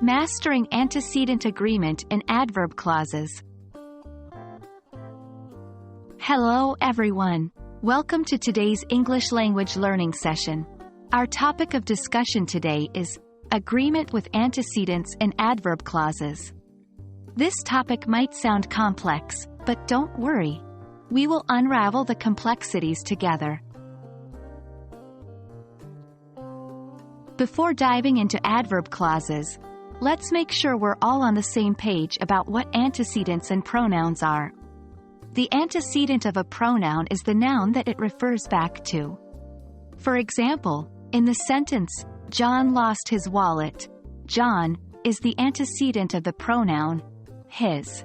Mastering Antecedent Agreement and Adverb Clauses. Hello everyone. Welcome to today's English language learning session. Our topic of discussion today is agreement with antecedents and adverb clauses. This topic might sound complex, but don't worry. We will unravel the complexities together. Before diving into adverb clauses, let's make sure we're all on the same page about what antecedents and pronouns are. The antecedent of a pronoun is the noun that it refers back to. For example, in the sentence, John lost his wallet, John is the antecedent of the pronoun his.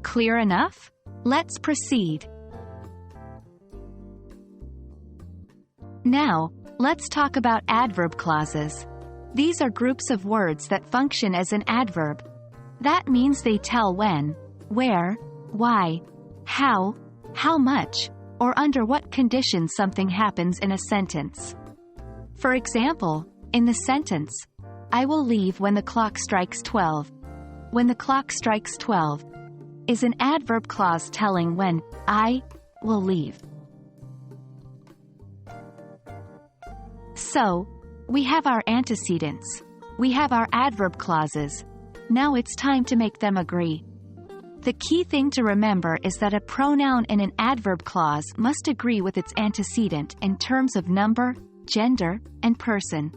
Clear enough? Let's proceed. Now, let's talk about adverb clauses. These are groups of words that function as an adverb. That means they tell when, where, why, how much, or under what conditions something happens in a sentence. For example, in the sentence, I will leave when the clock strikes 12. When the clock strikes 12 is an adverb clause telling when I will leave. So, we have our antecedents. We have our adverb clauses. Now it's time to make them agree. The key thing to remember is that a pronoun in an adverb clause must agree with its antecedent in terms of number, gender, and person.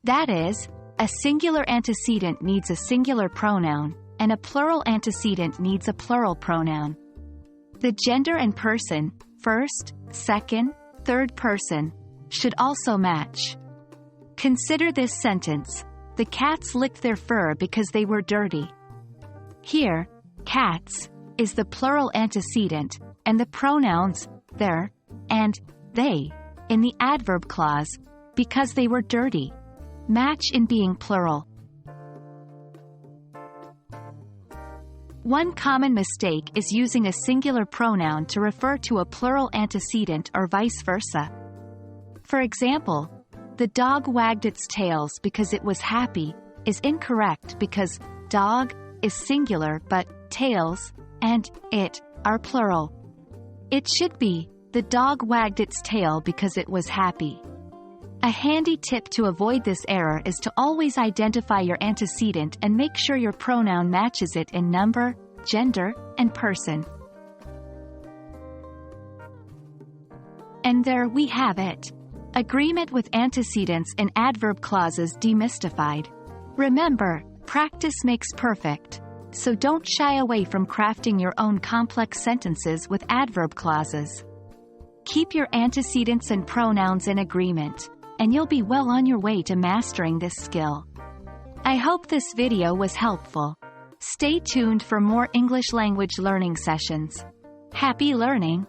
That is, a singular antecedent needs a singular pronoun, and a plural antecedent needs a plural pronoun. The gender and person, first, second, third person, should also match. Consider this sentence: the cats licked their fur because they were dirty. Here, cats is the plural antecedent, and the pronouns their and they in the adverb clause, because they were dirty, match in being plural. One common mistake is using a singular pronoun to refer to a plural antecedent or vice versa. For example, the dog wagged its tails because it was happy is incorrect because dog is singular but tails and it are plural. It should be the dog wagged its tail because it was happy. A handy tip to avoid this error is to always identify your antecedent and make sure your pronoun matches it in number, gender, and person. And there we have it. Agreement with antecedents and adverb clauses demystified. Remember, practice makes perfect. So don't shy away from crafting your own complex sentences with adverb clauses. Keep your antecedents and pronouns in agreement, and you'll be well on your way to mastering this skill. I hope this video was helpful. Stay tuned for more English language learning sessions. Happy learning!